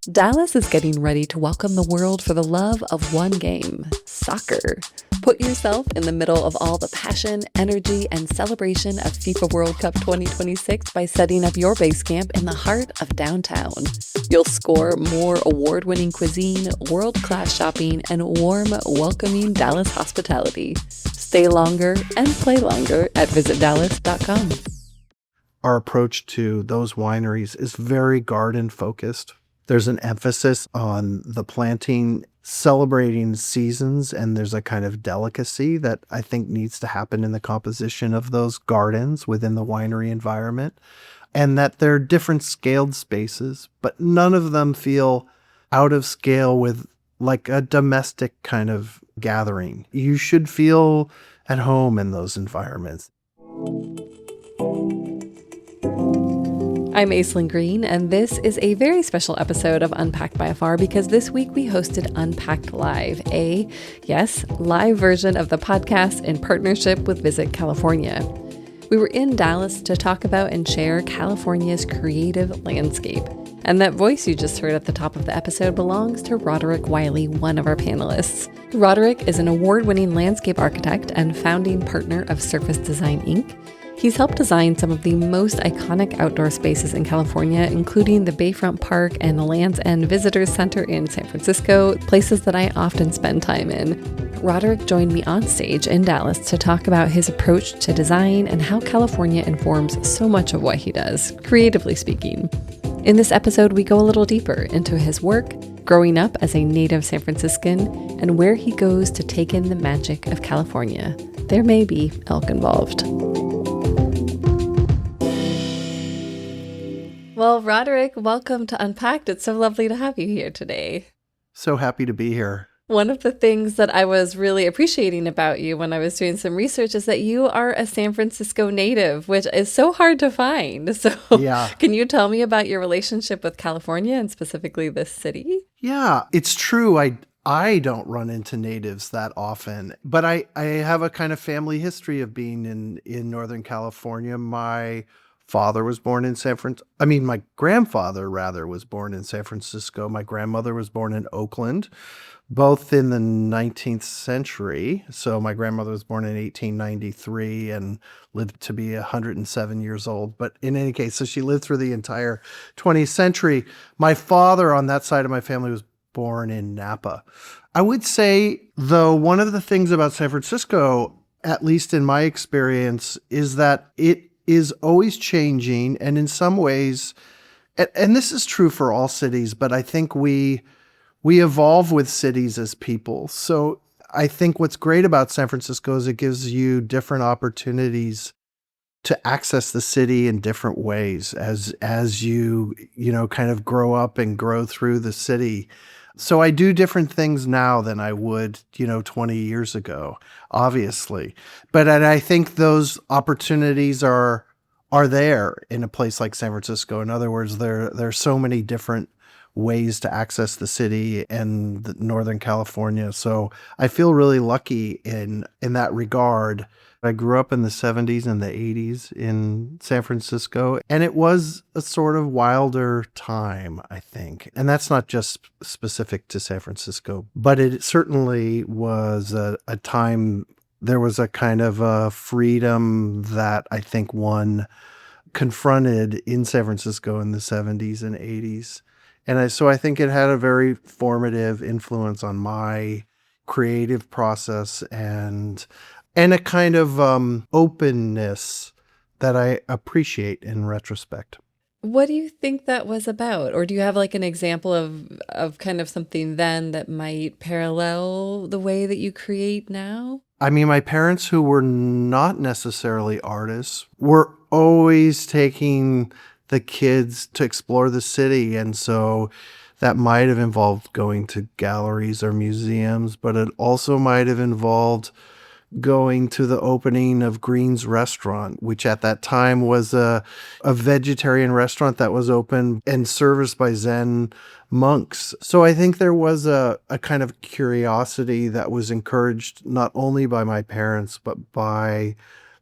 Dallas is getting ready to welcome the world for the love of one game, soccer. Put yourself in the middle of all the passion, energy, and celebration of FIFA World Cup 2026 by setting up your base camp in the heart of downtown. You'll score more award-winning cuisine, world-class shopping, and warm, welcoming Dallas hospitality. Stay longer and play longer at visitdallas.com. Our approach to those wineries is very garden-focused. There's an emphasis on the planting, celebrating seasons, and there's a kind of delicacy that I think needs to happen in the composition of those gardens within the winery environment, and that they're different scaled spaces, but none of them feel out of scale with like a domestic kind of gathering. You should feel at home in those environments. I'm Aislinn Green, and this is a very special episode of Unpacked by Afar because this week we hosted Unpacked Live, live version of the podcast in partnership with Visit California. We were in Dallas to talk about and share California's creative landscape. And that voice you just heard at the top of the episode belongs to Roderick Wiley, one of our panelists. Roderick is an award-winning landscape architect and founding partner of Surfacedesign Inc. He's helped design some of the most iconic outdoor spaces in California, including the Bayfront Park and the Land's End Visitors Center in San Francisco, places that I often spend time in. Roderick joined me on stage in Dallas to talk about his approach to design and how California informs so much of what he does, creatively speaking. In this episode, we go a little deeper into his work, growing up as a native San Franciscan, and where he goes to take in the magic of California. There may be elk involved. Well, Roderick, welcome to Unpacked. It's so lovely to have you here today. So happy to be here. One of the things that I was really appreciating about you when I was doing some research is that you are a San Francisco native, which is so hard to find. So yeah. Can you tell me about your relationship with California and specifically this city? Yeah, it's true. I don't run into natives that often, but I have a kind of family history of being in Northern California. My father was born in my grandfather rather was born in San Francisco. My grandmother was born in Oakland, both in the 19th century. So my grandmother was born in 1893 and lived to be 107 years old. But in any case, so she lived through the entire 20th century. My father on that side of my family was born in Napa. I would say, though, one of the things about San Francisco, at least in my experience, is that it is always changing. And in some ways, and this is true for all cities, but I think we evolve with cities as people. So I think what's great about San Francisco is it gives you different opportunities to access the city in different ways as you kind of grow up and grow through the city. So I do different things now than I would, 20 years ago, obviously. But I think those opportunities are there in a place like San Francisco. In other words, there are so many different ways to access the city and Northern California. So I feel really lucky in that regard. I grew up in the 70s and the 80s in San Francisco, and it was a sort of wilder time, I think. And that's not just specific to San Francisco, but it certainly was a time, there was a kind of a freedom that I think one confronted in San Francisco in the 70s and 80s. And so I think it had a very formative influence on my creative process and a kind of openness that I appreciate in retrospect. What do you think that was about? Or do you have like an example of kind of something then that might parallel the way that you create now? I mean, my parents, who were not necessarily artists, were always taking the kids to explore the city. And so that might have involved going to galleries or museums, but it also might have involved going to the opening of Green's Restaurant, which at that time was a vegetarian restaurant that was open and serviced by Zen monks. So I think there was a kind of curiosity that was encouraged not only by my parents, but by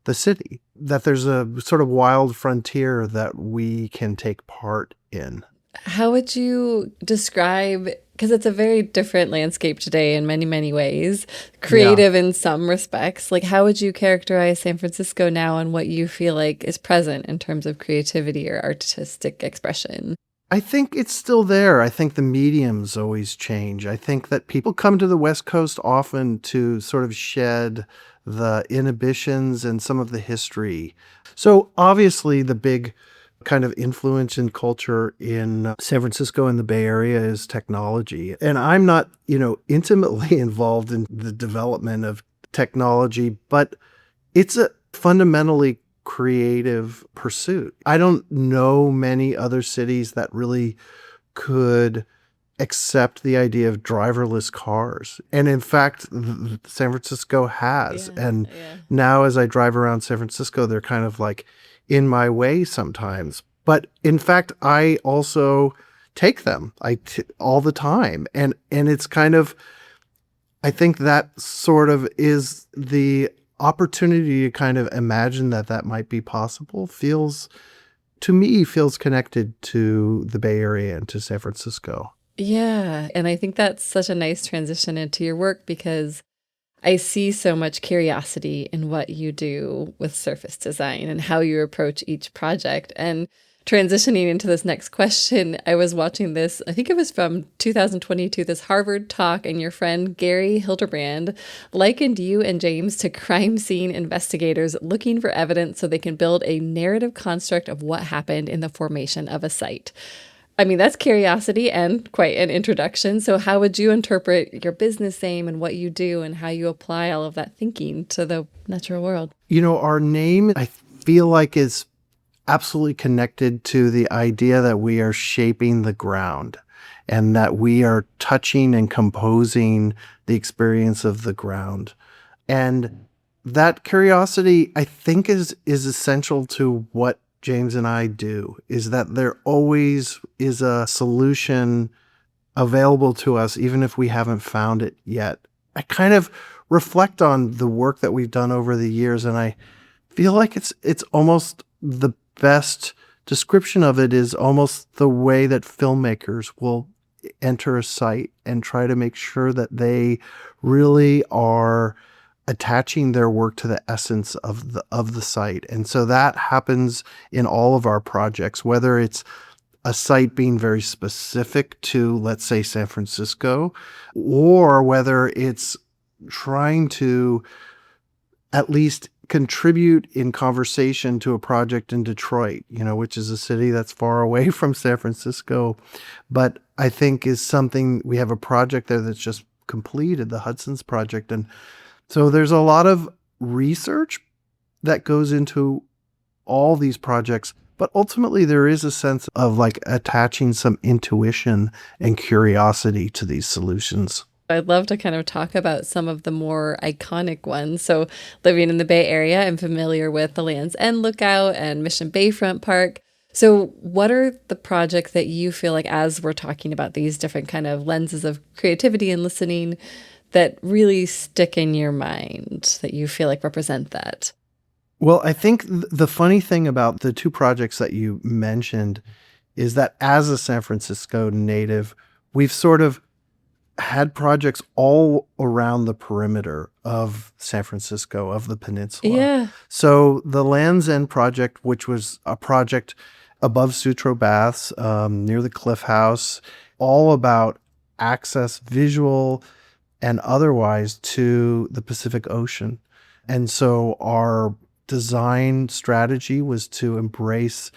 the city, that there's a sort of wild frontier that we can take part in. How would you describe, because it's a very different landscape today in many, many ways, Yeah. creative in some respects. Like, how would you characterize San Francisco now and what you feel like is present in terms of creativity or artistic expression? I think it's still there. I think the mediums always change. I think that people come to the West Coast often to sort of shed the inhibitions and some of the history. So obviously the big kind of influence in culture in San Francisco and the Bay Area is technology. And I'm not, intimately involved in the development of technology, but it's a fundamentally creative pursuit. I don't know many other cities that really could accept the idea of driverless cars. And in fact, San Francisco has. Yeah, And yeah. now as I drive around San Francisco, they're kind of like in my way sometimes. But in fact, I also take them all the time. And it's kind of, I think that sort of is the opportunity to kind of imagine that might be possible to me, feels connected to the Bay Area and to San Francisco. Yeah. And I think that's such a nice transition into your work because I see so much curiosity in what you do with surface design and how you approach each project. And transitioning into this next question, I was watching this, I think it was from 2022, this Harvard talk, and your friend Gary Hildebrand likened you and James to crime scene investigators looking for evidence so they can build a narrative construct of what happened in the formation of a site. I mean, that's curiosity and quite an introduction. So how would you interpret your business name and what you do and how you apply all of that thinking to the natural world? Our name, I feel like, is absolutely connected to the idea that we are shaping the ground and that we are touching and composing the experience of the ground. And that curiosity, I think, is essential to what James and I do, is that there always is a solution available to us, even if we haven't found it yet. I kind of reflect on the work that we've done over the years, and I feel like it's almost the best description of it is almost the way that filmmakers will enter a site and try to make sure that they really are attaching their work to the essence of the site. And so that happens in all of our projects, whether it's a site being very specific to, let's say, San Francisco, or whether it's trying to at least contribute in conversation to a project in Detroit, which is a city that's far away from San Francisco, but I think is something, we have a project there that's just completed, the Hudson's project. And so there's a lot of research that goes into all these projects, but ultimately there is a sense of like attaching some intuition and curiosity to these solutions. I'd love to kind of talk about some of the more iconic ones. So living in the Bay Area, I'm familiar with the Land's End Lookout and Mission Bayfront Park. So what are the projects that you feel like, as we're talking about these different kind of lenses of creativity and listening, that really stick in your mind, that you feel like represent that? Well, I think the funny thing about the two projects that you mentioned is that as a San Francisco native, we've sort of had projects all around the perimeter of San Francisco, of the peninsula. Yeah. So the Land's End project, which was a project above Sutro Baths, near the Cliff House, all about access, visual and otherwise, to the Pacific Ocean. And so our design strategy was to embrace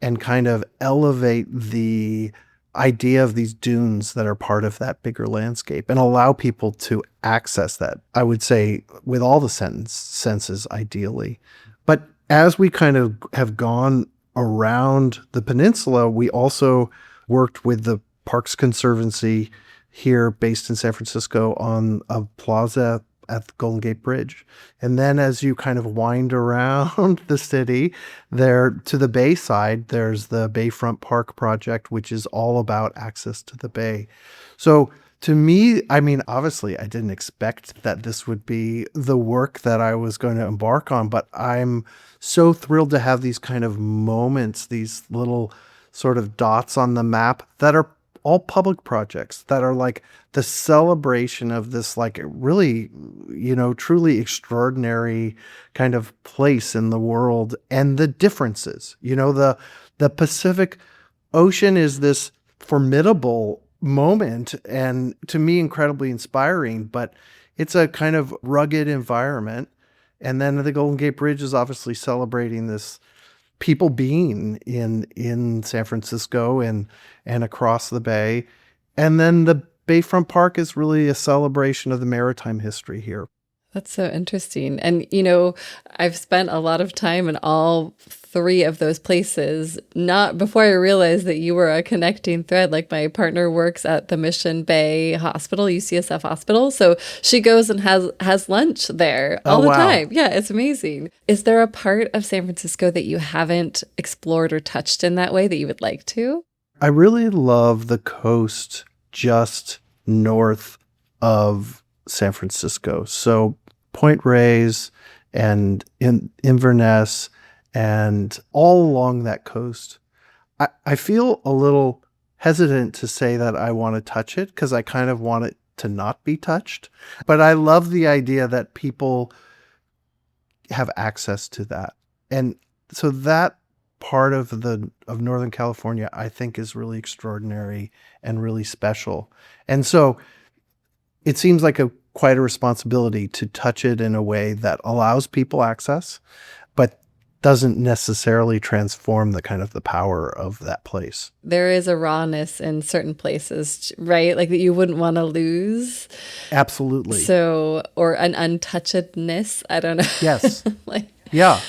and kind of elevate the idea of these dunes that are part of that bigger landscape and allow people to access that, I would say, with all the senses, ideally. But as we kind of have gone around the peninsula, we also worked with the Parks Conservancy here based in San Francisco on a plaza at the Golden Gate Bridge. And then as you kind of wind around the city there to the bay side, there's the Bayfront Park project, which is all about access to the bay. So to me, I mean, obviously I didn't expect that this would be the work that I was going to embark on, but I'm so thrilled to have these kind of moments, these little sort of dots on the map that are all public projects that are like the celebration of this like really, truly extraordinary kind of place in the world and the differences. The Pacific Ocean is this formidable moment and to me incredibly inspiring, but it's a kind of rugged environment. And then the Golden Gate Bridge is obviously celebrating this people being in San Francisco and across the bay. And then the Bayfront Park is really a celebration of the maritime history here. That's so interesting. And, I've spent a lot of time in all three of those places, not before I realized that you were a connecting thread. Like my partner works at the Mission Bay Hospital, UCSF Hospital. So she goes and has lunch there all the time. Yeah, it's amazing. Is there a part of San Francisco that you haven't explored or touched in that way that you would like to? I really love the coast just north of San Francisco. So Point Reyes and Inverness and all along that coast. I feel a little hesitant to say that I want to touch it because I kind of want it to not be touched. But I love the idea that people have access to that. And so that part of Northern California, I think, is really extraordinary and really special. And so it seems like quite a responsibility to touch it in a way that allows people access, but doesn't necessarily transform the power of that place. There is a rawness in certain places, right? Like that you wouldn't want to lose. Absolutely. So, or an untouchedness. I don't know. Yes. Like, Yeah.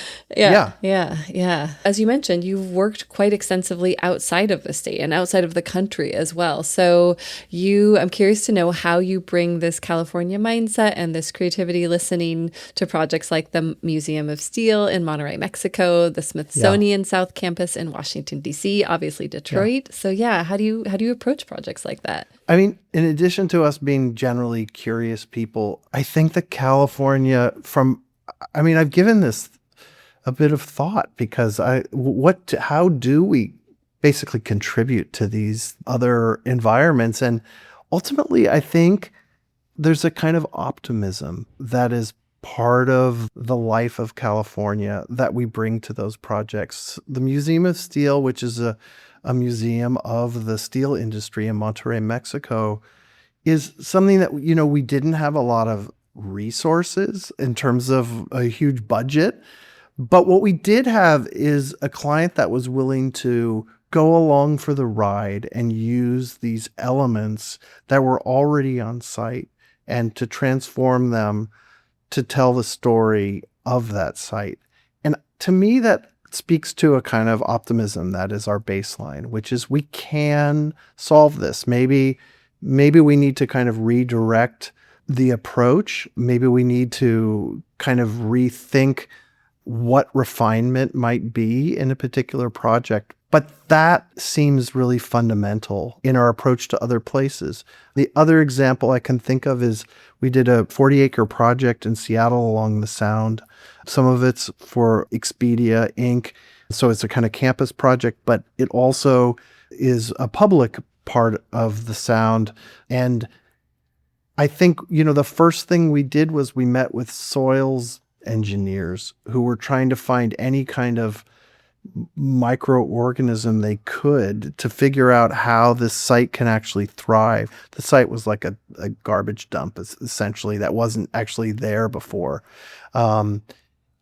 As you mentioned, you've worked quite extensively outside of the state and outside of the country as well. So I'm curious to know how you bring this California mindset and this creativity listening to projects like the Museum of Steel in Monterey, Mexico, the Smithsonian South Campus in Washington, D.C., obviously Detroit. So how do you approach projects like that? I mean, in addition to us being generally curious people, I think that California I've given this a bit of thought because how do we basically contribute to these other environments? And ultimately, I think there's a kind of optimism that is part of the life of California that we bring to those projects. The Museum of Steel, which is a museum of the steel industry in Monterrey, Mexico, is something that, we didn't have a lot of resources in terms of a huge budget. But what we did have is a client that was willing to go along for the ride and use these elements that were already on site and to transform them to tell the story of that site. And to me, that speaks to a kind of optimism that is our baseline, which is we can solve this. Maybe we need to kind of redirect the approach. Maybe we need to kind of rethink what refinement might be in a particular project. But that seems really fundamental in our approach to other places. The other example I can think of is we did a 40-acre project in Seattle along the Sound. Some of it's for Expedia Inc. So it's a kind of campus project, but it also is a public part of the Sound. And I think, the first thing we did was we met with soils engineers who were trying to find any kind of microorganism they could to figure out how this site can actually thrive. The site was like a garbage dump, essentially, that wasn't actually there before. And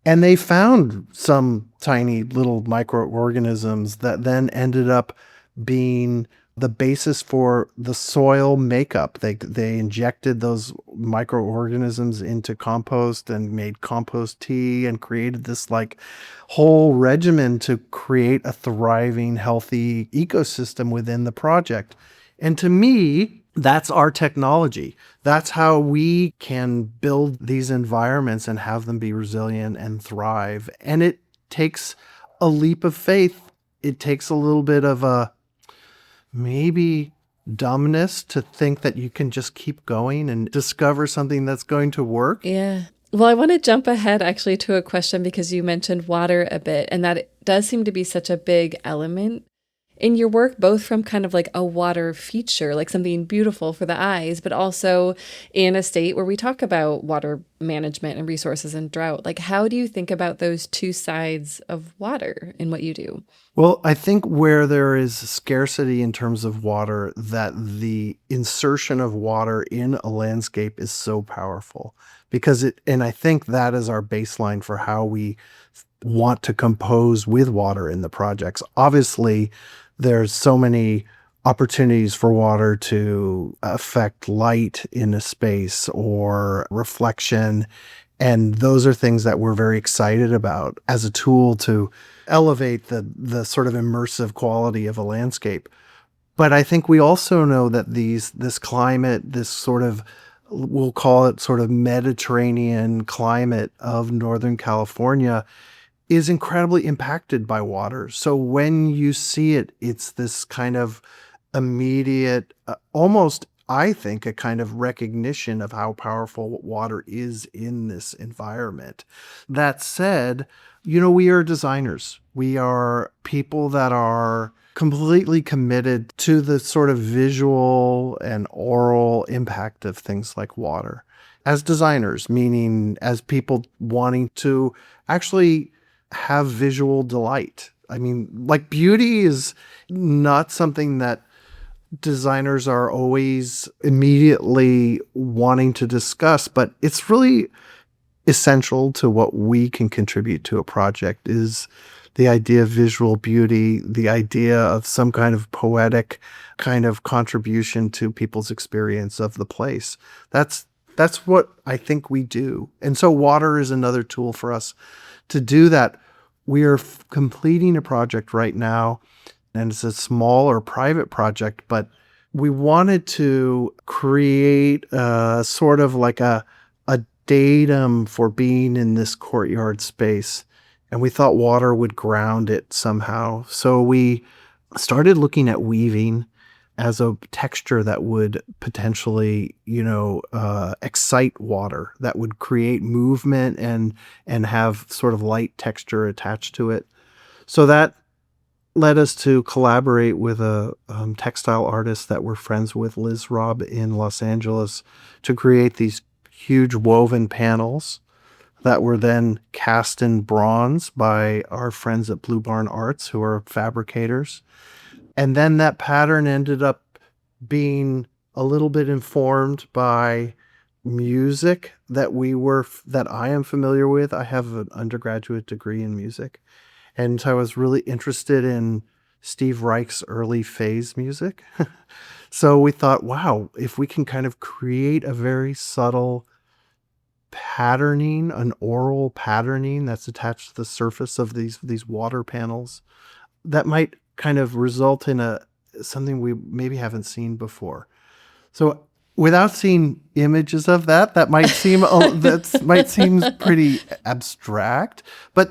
they found some tiny little microorganisms that then ended up being the basis for the soil makeup. They injected those microorganisms into compost and made compost tea and created this like whole regimen to create a thriving, healthy ecosystem within the project. And to me, that's our technology. That's how we can build these environments and have them be resilient and thrive. And it takes a leap of faith. It takes a little bit of a maybe dumbness to think that you can just keep going and discover something that's going to work. Yeah. Well, I want to jump ahead actually to a question because you mentioned water a bit, and that it does seem to be such a big element in your work, both from kind of like a water feature, like something beautiful for the eyes, but also in a state where we talk about water management and resources and drought. Like, how do you think about those two sides of water in what you do? Well, I think where there is scarcity in terms of water, that the insertion of water in a landscape is so powerful and I think that is our baseline for how we want to compose with water in the projects. Obviously, there's so many opportunities for water to affect light in a space or reflection. And those are things that we're very excited about as a tool to elevate the sort of immersive quality of a landscape. But I think we also know that this climate, this sort of, we'll call it sort of Mediterranean climate of Northern California, is incredibly impacted by water. So when you see it, it's this kind of immediate, almost, I think, a kind of recognition of how powerful water is in this environment. That said, we are designers. We are people that are completely committed to the sort of visual and oral impact of things like water. As designers, meaning as people wanting to actually have visual delight. I mean, like, beauty is not something that designers are always immediately wanting to discuss, but it's really essential to what we can contribute to a project, is the idea of visual beauty, the idea of some kind of poetic kind of contribution to people's experience of the place. That's what I think we do. And so water is another tool for us to do that. We are completing a project right now, and it's a smaller private project, but we wanted to create sort of like a datum for being in this courtyard space. And we thought water would ground it somehow. So we started looking at weaving as a texture that would potentially, excite water, that would create movement and have sort of light texture attached to it. So that led us to collaborate with a textile artist that we're friends with, Liz Robb in Los Angeles, to create these huge woven panels that were then cast in bronze by our friends at Blue Barn Arts, who are fabricators. And then that pattern ended up being a little bit informed by music that I am familiar with. I have an undergraduate degree in music. And so I was really interested in Steve Reich's early phase music. So we thought, wow, if we can kind of create a very subtle patterning, an oral patterning that's attached to the surface of these water panels, that might kind of result in something we maybe haven't seen before. So without seeing images of that might seem pretty abstract, but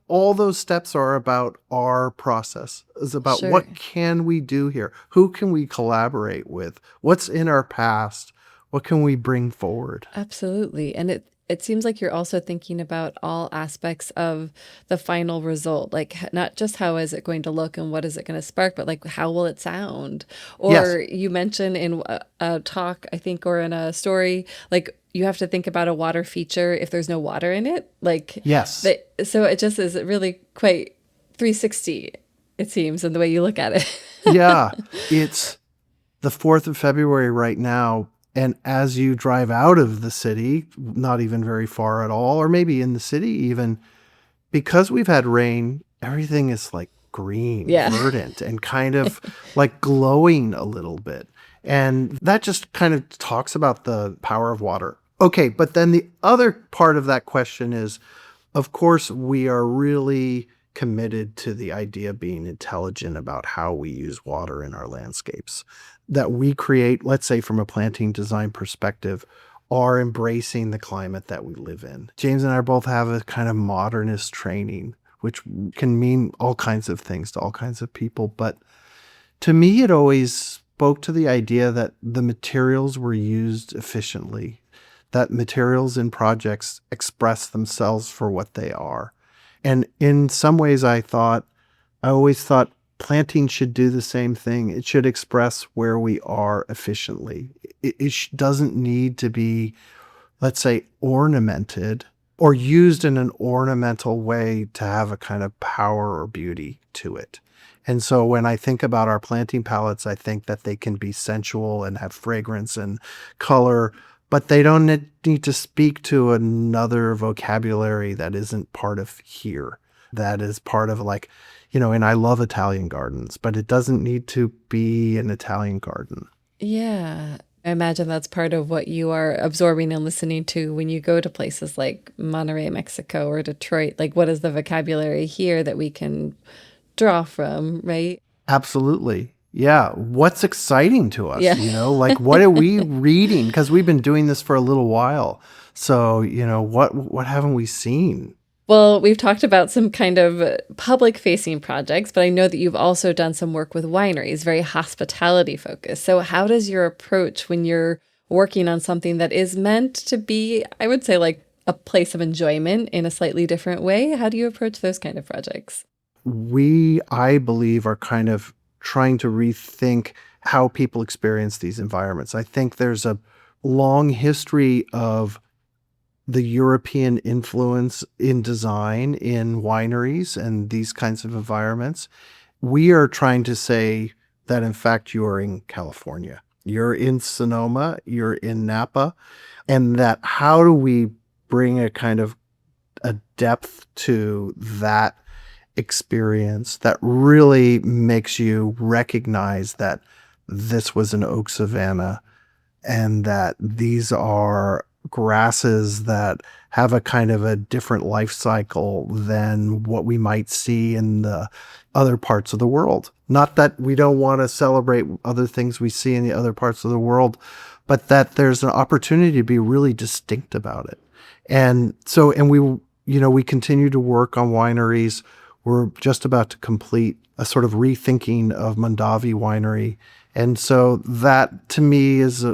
all those steps are about our process. Is about Sure. What can we do here? Who can we collaborate with? What's in our past? What can we bring forward? Absolutely. And it seems like you're also thinking about all aspects of the final result, like not just how is it going to look and what is it going to spark, but like how will it sound? Or Yes. you mentioned in a talk, I think, or in a story, like you have to think about a water feature if there's no water in it. Like, Yes. So it just is really quite 360, it seems, in the way you look at it. Yeah. It's the 4th of February right now. And as you drive out of the city, not even very far at all, or maybe in the city even, because we've had rain, everything is like green, Yeah. verdant, and kind of like glowing a little bit. And that just kind of talks about the power of water. Okay, but then the other part of that question is, of course, we are really committed to the idea of being intelligent about how we use water in our landscapes. That we create, let's say from a planting design perspective, are embracing the climate that we live in. James and I both have a kind of modernist training, which can mean all kinds of things to all kinds of people. But to me, it always spoke to the idea that the materials were used efficiently, that materials in projects express themselves for what they are. And in some ways, I always thought planting should do the same thing. It should express where we are efficiently. It doesn't need to be, let's say, ornamented or used in an ornamental way to have a kind of power or beauty to it. And so when I think about our planting palettes, I think that they can be sensual and have fragrance and color, but they don't need to speak to another vocabulary that isn't part of here, that is part of like, and I love Italian gardens, but it doesn't need to be an Italian garden. Yeah. I imagine that's part of what you are absorbing and listening to when you go to places like Monterey, Mexico, or Detroit. Like, what is the vocabulary here that we can draw from, right? Absolutely. Yeah. What's exciting to us, Yeah. Like what are we reading? Because we've been doing this for a little while. So, what haven't we seen? Well, we've talked about some kind of public facing projects, but I know that you've also done some work with wineries, very hospitality focused. So how does your approach when you're working on something that is meant to be, I would say, like a place of enjoyment in a slightly different way? How do you approach those kind of projects? I believe, are kind of trying to rethink how people experience these environments. I think there's a long history of the European influence in design in wineries and these kinds of environments. We are trying to say that, in fact, you are in California, you're in Sonoma, you're in Napa, and that how do we bring a kind of a depth to that experience that really makes you recognize that this was an oak savanna and that these are grasses that have a kind of a different life cycle than what we might see in the other parts of the world. Not that we don't want to celebrate other things we see in the other parts of the world, but that there's an opportunity to be really distinct about it. And so, we continue to work on wineries. We're just about to complete a sort of rethinking of Mondavi Winery. And so that to me is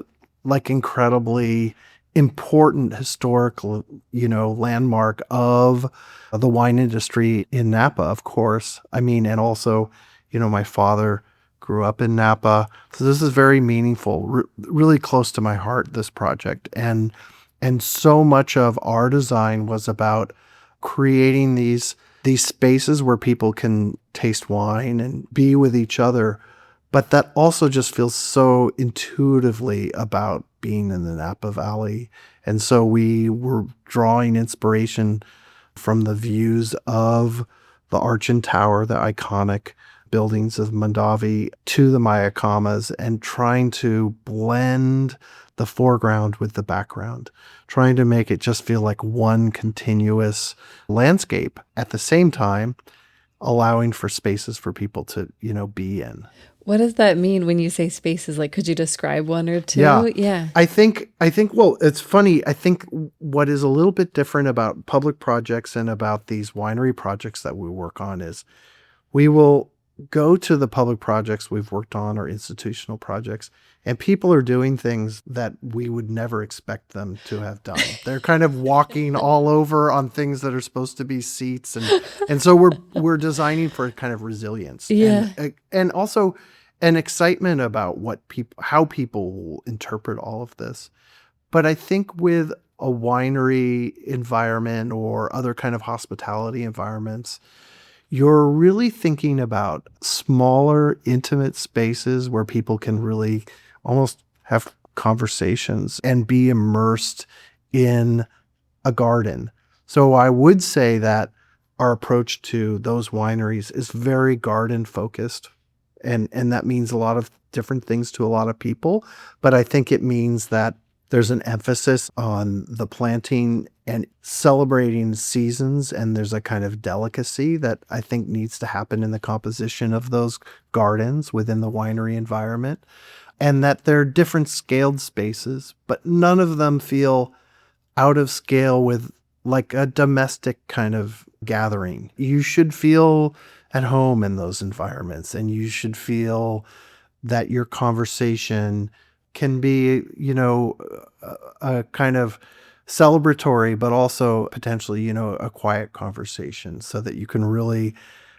like incredibly important historical, landmark of the wine industry in Napa, of course. I mean, and also, my father grew up in Napa. So this is very meaningful, really close to my heart, this project. And so much of our design was about creating these spaces where people can taste wine and be with each other, but that also just feels so intuitively about being in the Napa Valley. And so we were drawing inspiration from the views of the Arch and Tower, the iconic buildings of Mondavi, to the Mayacamas, and trying to blend the foreground with the background, trying to make it just feel like one continuous landscape, at the same time allowing for spaces for people to, be in. What does that mean when you say spaces? Like, could you describe one or two? Yeah. Yeah. I think, well, it's funny. I think what is a little bit different about public projects and about these winery projects that we work on is we will go to the public projects we've worked on or institutional projects, and people are doing things that we would never expect them to have done. They're kind of walking all over on things that are supposed to be seats. And so we're designing for a kind of resilience. Yeah. And also an excitement about how people will interpret all of this. But I think with a winery environment or other kind of hospitality environments, you're really thinking about smaller, intimate spaces where people can really almost have conversations and be immersed in a garden. So I would say that our approach to those wineries is very garden focused. And that means a lot of different things to a lot of people. But I think it means that there's an emphasis on the planting and celebrating seasons, and there's a kind of delicacy that I think needs to happen in the composition of those gardens within the winery environment, and that they're different scaled spaces, but none of them feel out of scale with like a domestic kind of gathering. You should feel at home in those environments, and you should feel that your conversation can be, a kind of celebratory, but also potentially, a quiet conversation, so that you can really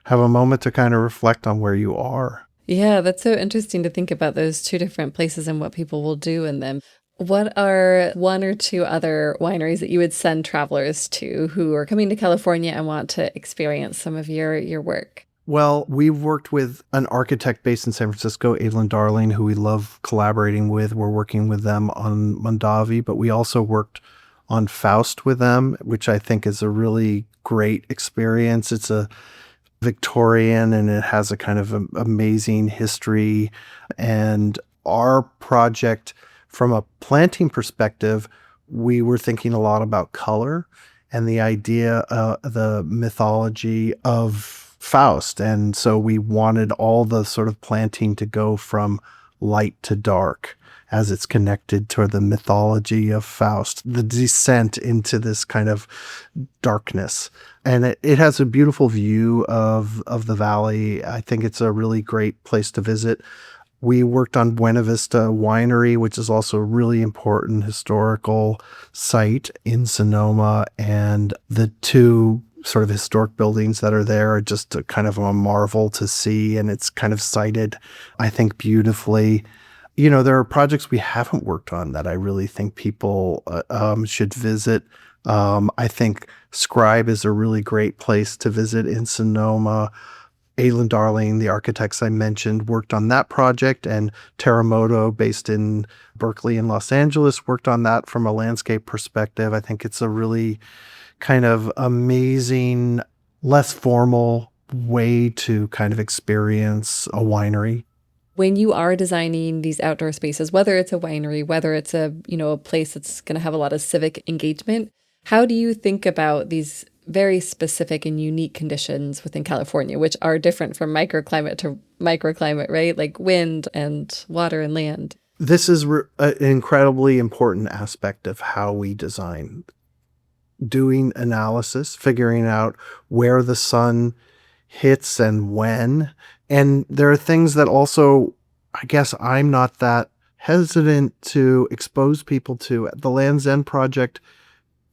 have a moment to kind of reflect on where you are. Yeah, that's so interesting to think about those two different places and what people will do in them. What are one or two other wineries that you would send travelers to who are coming to California and want to experience some of your work? Well, we've worked with an architect based in San Francisco, Aileen Darling, who we love collaborating with. We're working with them on Mondavi, but we also worked on Faust with them, which I think is a really great experience. It's a Victorian and it has a kind of amazing history. And our project, from a planting perspective, we were thinking a lot about color and the idea, the mythology of Faust. And so we wanted all the sort of planting to go from light to dark as it's connected to the mythology of Faust, the descent into this kind of darkness. And it has a beautiful view of the valley. I think it's a really great place to visit. We worked on Buena Vista Winery, which is also a really important historical site in Sonoma. And the two sort of historic buildings that are there are just a kind of a marvel to see. And it's kind of sited, I think, beautifully. You know, there are projects we haven't worked on that I really think people should visit. I think Scribe is a really great place to visit in Sonoma. Aileen Darling, the architects I mentioned, worked on that project, and Terremoto, based in Berkeley and Los Angeles, worked on that from a landscape perspective. I think it's a really kind of amazing, less formal way to kind of experience a winery. When you are designing these outdoor spaces, whether it's a winery, whether it's a place that's going to have a lot of civic engagement, how do you think about these very specific and unique conditions within California, which are different from microclimate to microclimate, right? Like wind and water and land. This is an incredibly important aspect of how we design. Doing analysis, figuring out where the sun hits and when. And there are things that also, I guess I'm not that hesitant to expose people to. At the Land's End project,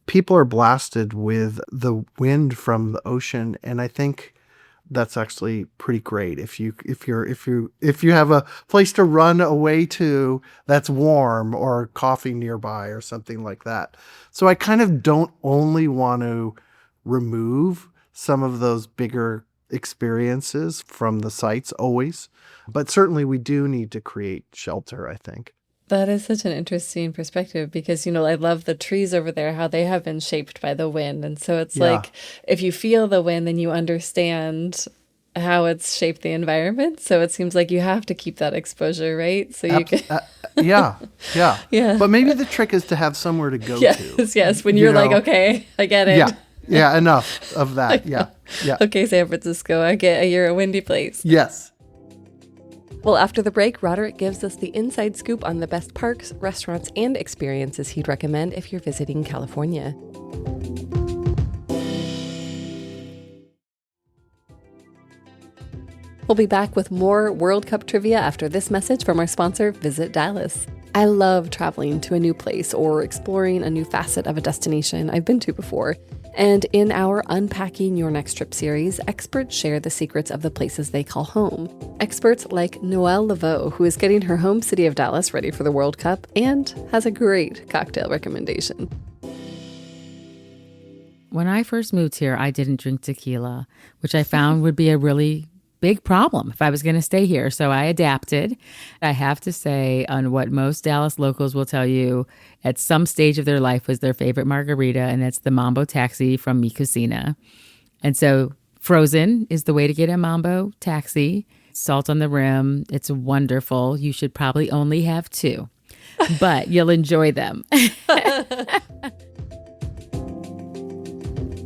people are blasted with the wind from the ocean, and I think that's actually pretty great. If you have a place to run away to that's warm, or coffee nearby or something like that. So I kind of don't only want to remove some of those bigger experiences from the sites always, but certainly we do need to create shelter, I think. That is such an interesting perspective because, I love the trees over there, how they have been shaped by the wind. And so it's like, if you feel the wind, then you understand how it's shaped the environment. So it seems like you have to keep that exposure, right? So you can. Yeah. Yeah. But maybe the trick is to have somewhere to go to. Yes. When you're like, okay, I get it. Yeah. Enough of that. Yeah. Okay, San Francisco, I get you're a windy place. Yes. Well, after the break, Roderick gives us the inside scoop on the best parks, restaurants, and experiences he'd recommend if you're visiting California. We'll be back with more World Cup trivia after this message from our sponsor, Visit Dallas. I love traveling to a new place or exploring a new facet of a destination I've been to before. And in our Unpacking Your Next Trip series, experts share the secrets of the places they call home. Experts like Noelle Laveau, who is getting her home city of Dallas ready for the World Cup and has a great cocktail recommendation. When I first moved here, I didn't drink tequila, which I found would be a really big problem if I was going to stay here. So I adapted. I have to say, on what most Dallas locals will tell you at some stage of their life was their favorite margarita, and that's the Mambo Taxi from Mi Cocina. And so frozen is the way to get a Mambo Taxi. Salt on the rim. It's wonderful. You should probably only have 2, but you'll enjoy them.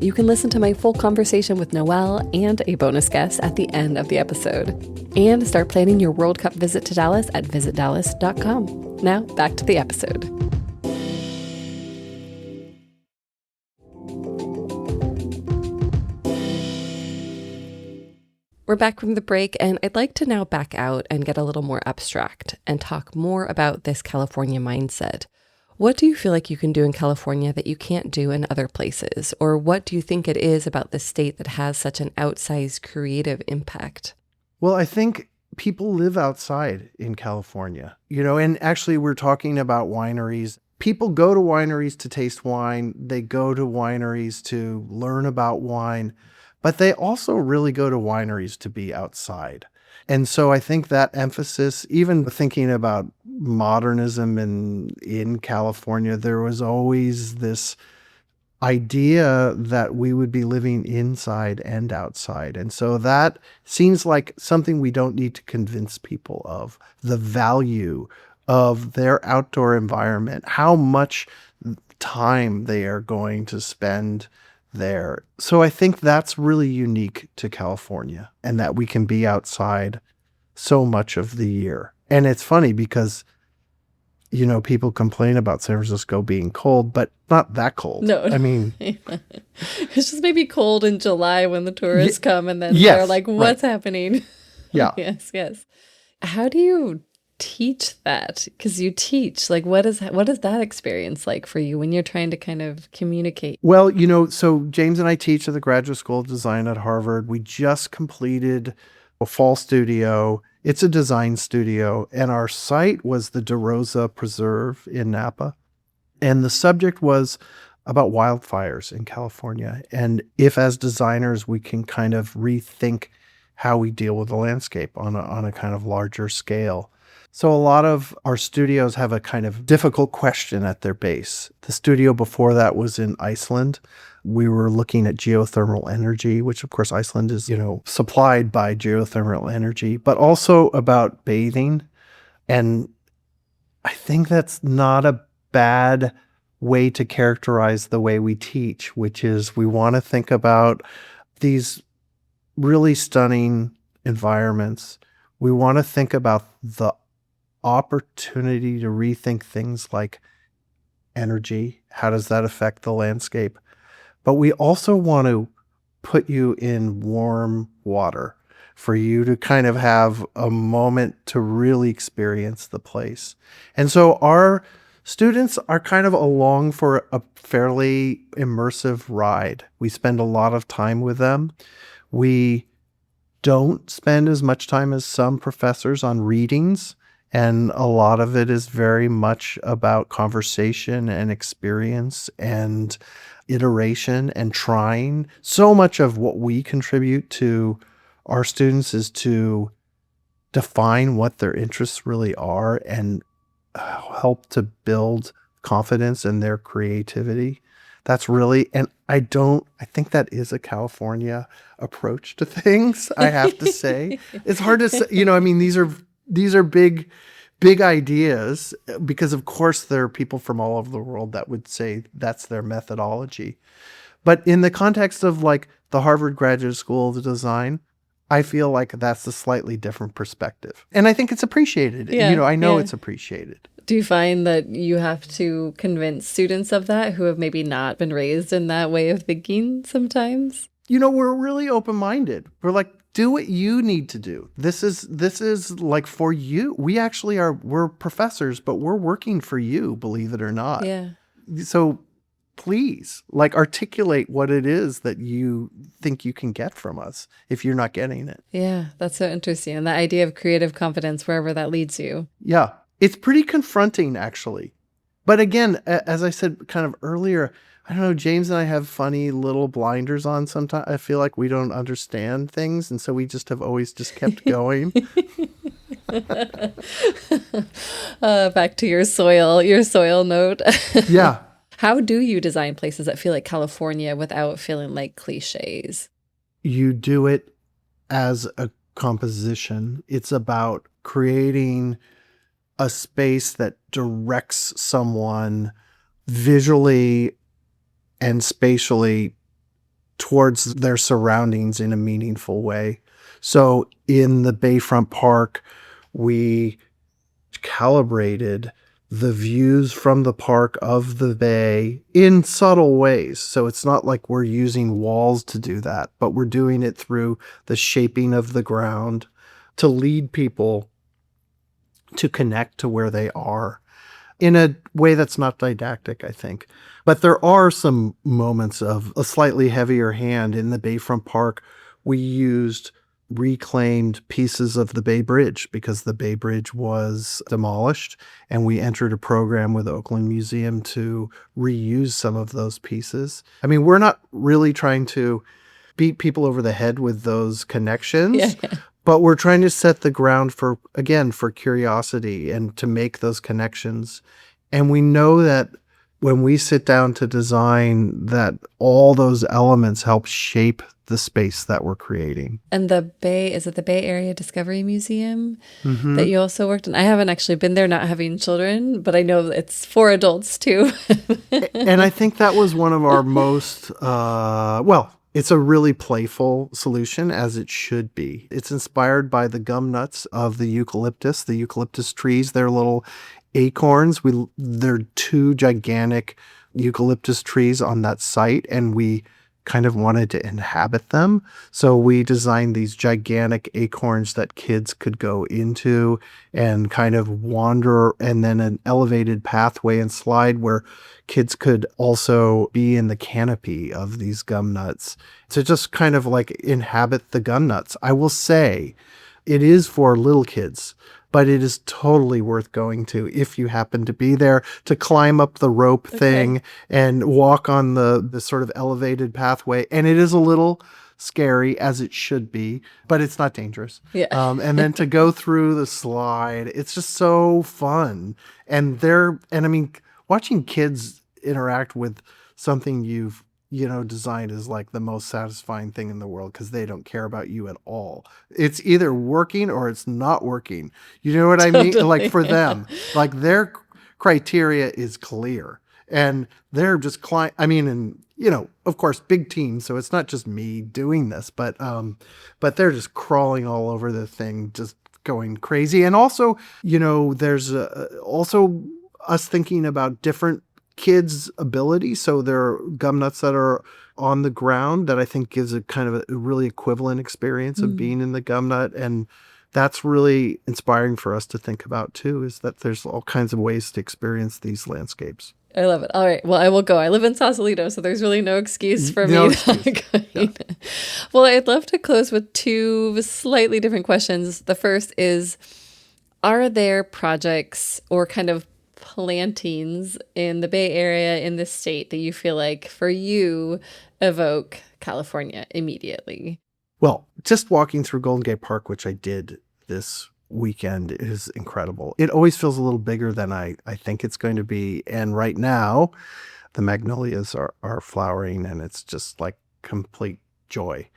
You can listen to my full conversation with Noelle and a bonus guest at the end of the episode. And start planning your World Cup visit to Dallas at visitdallas.com. Now, back to the episode. We're back from the break, and I'd like to now back out and get a little more abstract and talk more about this California mindset. What do you feel like you can do in California that you can't do in other places? Or what do you think it is about the state that has such an outsized creative impact? Well, I think people live outside in California, and actually we're talking about wineries. People go to wineries to taste wine. They go to wineries to learn about wine, but they also really go to wineries to be outside. And so I think that emphasis, even thinking about modernism in California, there was always this idea that we would be living inside and outside. And so that seems like something we don't need to convince people of, the value of their outdoor environment, how much time they are going to spend there. So I think that's really unique to California, and that we can be outside so much of the year. And it's funny because people complain about San Francisco being cold, but not that cold. No. I mean, it's just maybe cold in July when the tourists come and then they're like, what's happening? Yeah. Yes. How do you teach that? Because you teach, like, what is that experience like for you when you're trying to kind of communicate? Well, so James and I teach at the Graduate School of Design at Harvard. We just completed a fall studio. It's a design studio, and our site was the DeRosa Preserve in Napa. And the subject was about wildfires in California. And if as designers, we can kind of rethink how we deal with the landscape on a kind of larger scale. So a lot of our studios have a kind of difficult question at their base. The studio before that was in Iceland. We were looking at geothermal energy, which of course Iceland is, supplied by geothermal energy, but also about bathing. And I think that's not a bad way to characterize the way we teach, which is we want to think about these really stunning environments. We want to think about the opportunity to rethink things like energy. How does that affect the landscape? But we also want to put you in warm water for you to kind of have a moment to really experience the place. And so our students are kind of along for a fairly immersive ride. We spend a lot of time with them. We don't spend as much time as some professors on readings, and a lot of it is very much about conversation and experience and iteration and trying. So much of what we contribute to our students is to define what their interests really are and help to build confidence in their creativity. That's really, and I think that is a California approach to things, I have to say. It's hard to say, these are big ideas, because of course there are people from all over the world that would say that's their methodology. But in the context of like the Harvard Graduate School of Design, I feel like that's a slightly different perspective. And I think it's appreciated. Yeah, I know it's appreciated. Do you find that you have to convince students of that who have maybe not been raised in that way of thinking sometimes? We're really open-minded. We're like, do what you need to do. This is like for you. We're professors, but we're working for you, believe it or not. Yeah. So please, articulate what it is that you think you can get from us if you're not getting it. Yeah, that's so interesting. And the idea of creative confidence, wherever that leads you. Yeah, it's pretty confronting, actually. But again, as I said kind of earlier, I don't know, James and I have funny little blinders on sometimes. I feel like we don't understand things, and so we just have always just kept going. Back to your soil note. Yeah. How do you design places that feel like California without feeling like cliches? You do it as a composition. It's about creating a space that directs someone visually and spatially towards their surroundings in a meaningful way. So in the Bayfront Park, we calibrated the views from the park of the bay in subtle ways. So it's not like we're using walls to do that, but we're doing it through the shaping of the ground to lead people to connect to where they are. in a way that's not didactic, I think. But there are some moments of a slightly heavier hand. In the Bayfront Park, we used reclaimed pieces of the Bay Bridge because the Bay Bridge was demolished, and we entered a program with Oakland Museum to reuse some of those pieces. I mean, we're not really trying to beat people over the head with those connections, but we're trying to set the ground for, again, for curiosity and to make those connections. And we know that when we sit down to design, that all those elements help shape the space that we're creating. And is it the Bay Area Discovery Museum that you also worked in? I haven't actually been there, not having children, but I know it's for adults too. And I think that was one of our most, it's a really playful solution, as it should be. It's inspired by the gum nuts of the eucalyptus trees. They're little acorns. They're two gigantic eucalyptus trees on that site, and we kind of wanted to inhabit them. So we designed these gigantic acorns that kids could go into and kind of wander, and then an elevated pathway and slide where kids could also be in the canopy of these gum nuts to just kind of like inhabit the gum nuts. I will say it is for little kids, but it is totally worth going to if you happen to be there, to climb up the rope thing and walk on the sort of elevated pathway. And it is a little scary, as it should be, but it's not dangerous. And then to go through the slide, it's just so fun. And I mean, watching kids interact with something you've designed is like the most satisfying thing in the world, because they don't care about you at all. It's either working or it's not working. You know what I mean? Like for them, like their criteria is clear, and they're just of course, big team. So it's not just me doing this, but they're just crawling all over the thing, just going crazy. And also, there's also us thinking about different kids' ability. So there are gum nuts that are on the ground that I think gives a kind of a really equivalent experience of being in the gum nut. And that's really inspiring for us to think about too, is that there's all kinds of ways to experience these landscapes. I love it. All right. Well, I will go. I live in Sausalito, so there's really no excuse for me not going. Yeah. Well, I'd love to close with two slightly different questions. The first is, are there projects or kind of plantings in the Bay Area, in the state, that you feel like for you evoke California immediately? Well, just walking through Golden Gate Park, which I did this weekend, is incredible. It always feels a little bigger than I think it's going to be. And right now, the magnolias are flowering, and it's just like complete joy.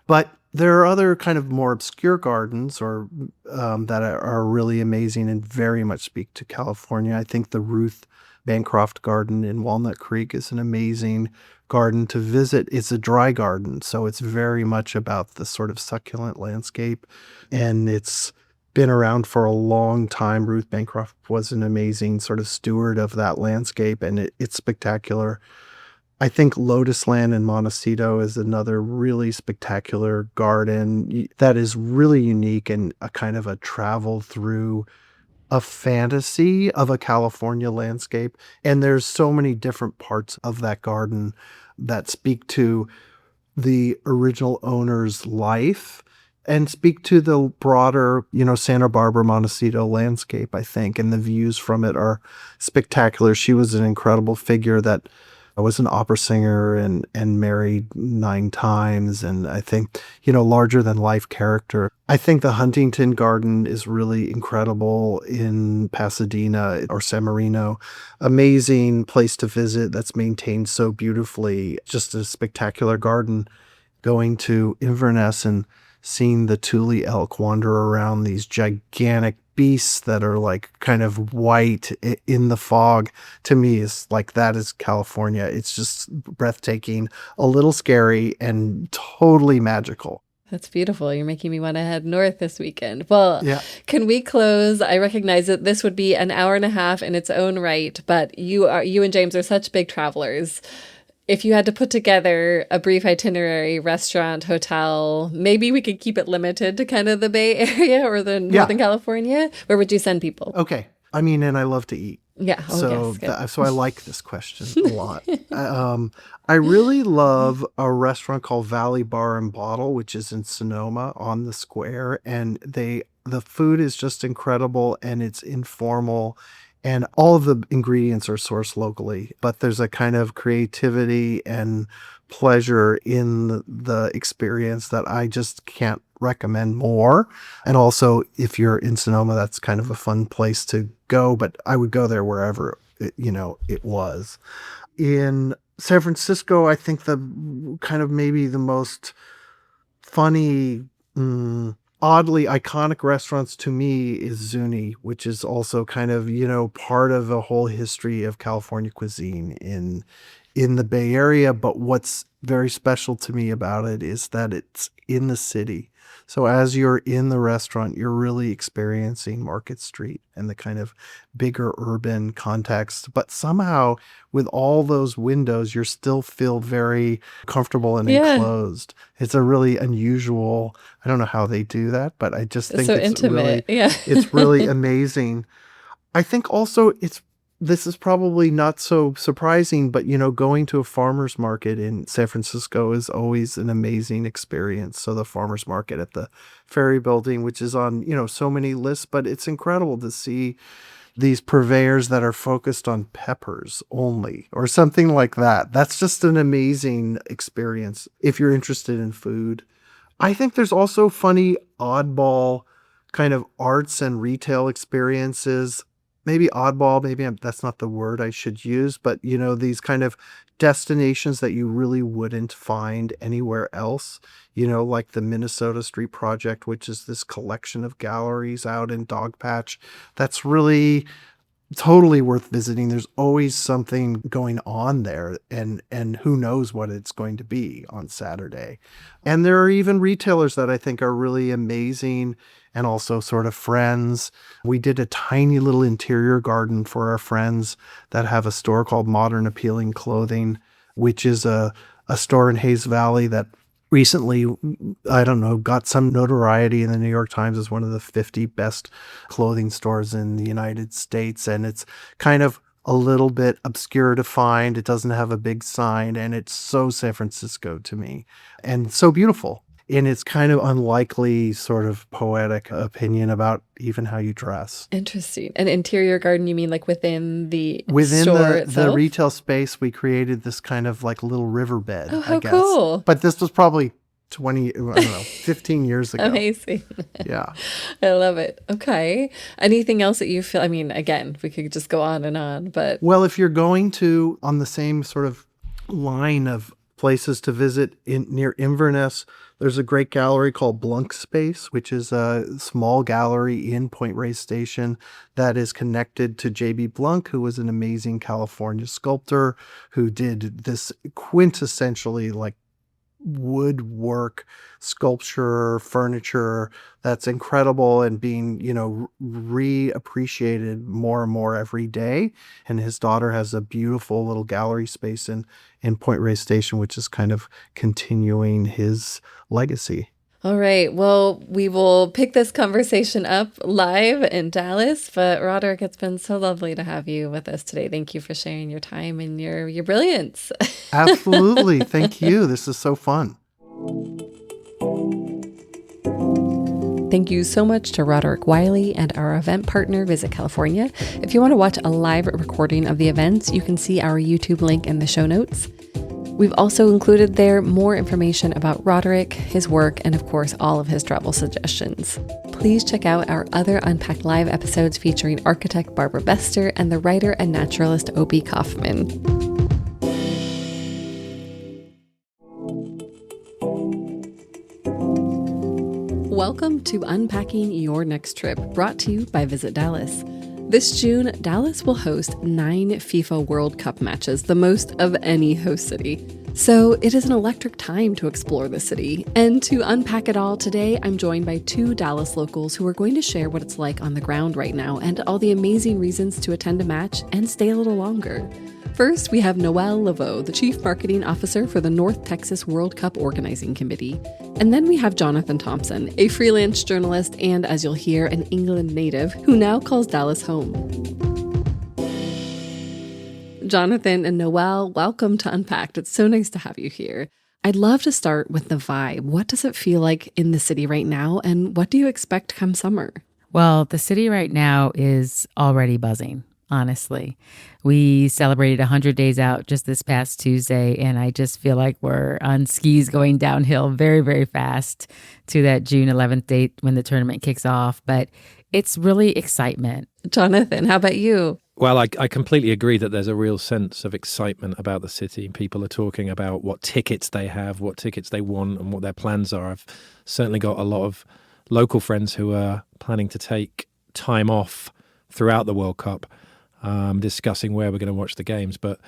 But there are other kind of more obscure gardens or that are really amazing and very much speak to California. I think the Ruth Bancroft Garden in Walnut Creek is an amazing garden to visit. It's a dry garden, so it's very much about the sort of succulent landscape, and it's been around for a long time. Ruth Bancroft was an amazing sort of steward of that landscape, and it's spectacular. I think Lotus Land in Montecito is another really spectacular garden that is really unique and a kind of a travel through a fantasy of a California landscape. And there's so many different parts of that garden that speak to the original owner's life and speak to the broader, Santa Barbara, Montecito landscape, I think. And the views from it are spectacular. She was an incredible figure that was an opera singer and married 9 times. And I think, larger than life character. I think the Huntington Garden is really incredible in Pasadena or San Marino. Amazing place to visit that's maintained so beautifully. Just a spectacular garden. Going to Inverness and seeing the Thule elk wander around these gigantic beasts that are like kind of white in the fog, to me is like, that is California. It's just breathtaking, a little scary, and totally magical. That's beautiful. You're making me want to head north this weekend. Well, Can we close? I recognize that this would be an hour and a half in its own right, but you and James are such big travelers. If you had to put together a brief itinerary, restaurant, hotel, maybe we could keep it limited to kind of the Bay Area or the Northern California, where would you send people? Okay. I mean, and I love to eat. Yeah. Oh, yes. Good. So I like this question a lot. I really love a restaurant called Valley Bar and Bottle, which is in Sonoma on the square, and the food is just incredible and it's informal. And all of the ingredients are sourced locally, but there's a kind of creativity and pleasure in the experience that I just can't recommend more. And also, if you're in Sonoma, that's kind of a fun place to go, but I would go there wherever it was. In San Francisco, I think the kind of maybe the most funny, oddly iconic restaurants to me is Zuni, which is also kind of, part of a whole history of California cuisine in the Bay Area. But what's very special to me about it is that it's in the city. So as you're in the restaurant, you're really experiencing Market Street and the kind of bigger urban context. But somehow with all those windows, you're still feel very comfortable and enclosed. It's a really unusual, I don't know how they do that, but I just think so it's intimate. Really, it's really amazing. I think also this is probably not so surprising, but going to a farmer's market in San Francisco is always an amazing experience. So the farmer's market at the Ferry Building, which is on, so many lists, but it's incredible to see these purveyors that are focused on peppers only or something like that. That's just an amazing experience if you're interested in food. I think there's also funny, oddball kind of arts and retail experiences. Maybe oddball, that's not the word I should use, but these kind of destinations that you really wouldn't find anywhere else, like the Minnesota Street Project, which is this collection of galleries out in Dogpatch. That's really totally worth visiting. There's always something going on there, and who knows what it's going to be on Saturday. And there are even retailers that I think are really amazing and also sort of friends. We did a tiny little interior garden for our friends that have a store called Modern Appealing Clothing, which is a store in Hayes Valley that recently, I don't know, got some notoriety in the New York Times as one of the 50 best clothing stores in the United States. And it's kind of a little bit obscure to find. It doesn't have a big sign, and it's so San Francisco to me and so beautiful. In its kind of unlikely sort of poetic opinion about even how you dress. Interesting. An interior garden, you mean like within the store itself? The retail space, we created this kind of like little riverbed, Oh, how I guess. cool. But this was probably 15 years ago. Amazing. Yeah. I love it. Okay. Anything else that you feel, again, we could just go on, but. Well, if you're going to, on the same sort of line of places to visit near Inverness, there's a great gallery called Blunk Space, which is a small gallery in Point Reyes Station that is connected to J.B. Blunk, who was an amazing California sculptor who did this quintessentially like woodwork, sculpture, furniture that's incredible and being, reappreciated more and more every day. And his daughter has a beautiful little gallery space in Point Reyes Station, which is kind of continuing his legacy. All right. Well, we will pick this conversation up live in Dallas. But Roderick, it's been so lovely to have you with us today. Thank you for sharing your time and your brilliance. Absolutely. Thank you. This is so fun. Thank you so much to Roderick Wiley and our event partner, Visit California. If you want to watch a live recording of the events, you can see our YouTube link in the show notes. We've also included there more information about Roderick, his work, and of course, all of his travel suggestions. Please check out our other Unpacked Live episodes featuring architect Barbara Bester and the writer and naturalist Opie Kaufman. Welcome to Unpacking Your Next Trip, brought to you by Visit Dallas. This June, Dallas will host 9 FIFA World Cup matches, the most of any host city. So it is an electric time to explore the city. And to unpack it all today, I'm joined by 2 Dallas locals who are going to share what it's like on the ground right now and all the amazing reasons to attend a match and stay a little longer. First, we have Noelle Laveau, the Chief Marketing Officer for the North Texas World Cup Organizing Committee. And then we have Jonathan Thompson, a freelance journalist and, as you'll hear, an England native who now calls Dallas home. Jonathan and Noelle, welcome to Unpacked. It's so nice to have you here. I'd love to start with the vibe. What does it feel like in the city right now, and what do you expect come summer? Well, the city right now is already buzzing, honestly. We celebrated 100 days out just this past Tuesday, and I just feel like we're on skis going downhill very, very fast to that June 11th date when the tournament kicks off. But it's really excitement. Jonathan, how about you? Well, I completely agree that there's a real sense of excitement about the city. People are talking about what tickets they have, what tickets they want, and what their plans are. I've certainly got a lot of local friends who are planning to take time off throughout the World Cup, discussing where we're going to watch the games. But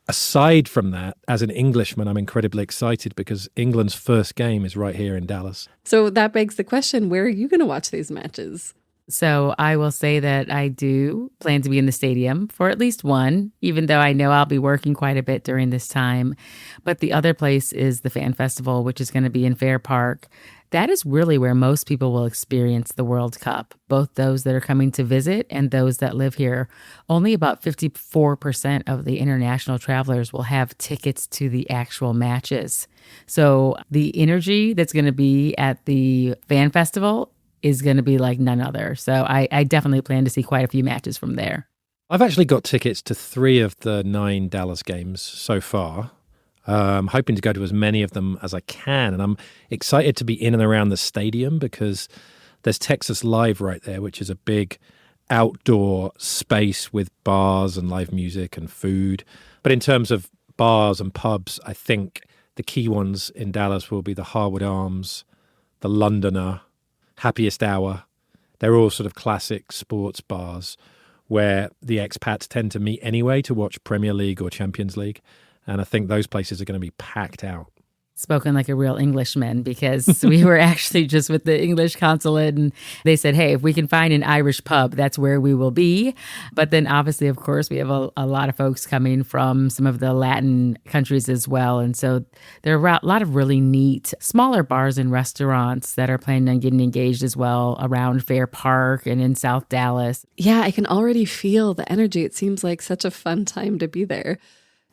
aside from that, as an Englishman, I'm incredibly excited because England's first game is right here in Dallas. So that begs the question, where are you going to watch these matches? So I will say that I do plan to be in the stadium for at least one, even though I know I'll be working quite a bit during this time. But the other place is the Fan Festival, which is going to be in Fair Park. That is really where most people will experience the World Cup, both those that are coming to visit and those that live here. Only about 54% of the international travelers will have tickets to the actual matches. So the energy that's going to be at the Fan Festival is going to be like none other. So I definitely plan to see quite a few matches from there. I've actually got tickets to 3 of the 9 Dallas games so far. I'm hoping to go to as many of them as I can. And I'm excited to be in and around the stadium because there's Texas Live right there, which is a big outdoor space with bars and live music and food. But in terms of bars and pubs, I think the key ones in Dallas will be the Harwood Arms, the Londoner, Happiest Hour. They're all sort of classic sports bars where the expats tend to meet anyway to watch Premier League or Champions League. And I think those places are going to be packed out. Spoken like a real Englishman, because we were actually just with the English consulate and they said, hey, if we can find an Irish pub, that's where we will be. But then obviously, of course, we have a lot of folks coming from some of the Latin countries as well. And so there are a lot of really neat smaller bars and restaurants that are planning on getting engaged as well around Fair Park and in South Dallas. Yeah, I can already feel the energy. It seems like such a fun time to be there.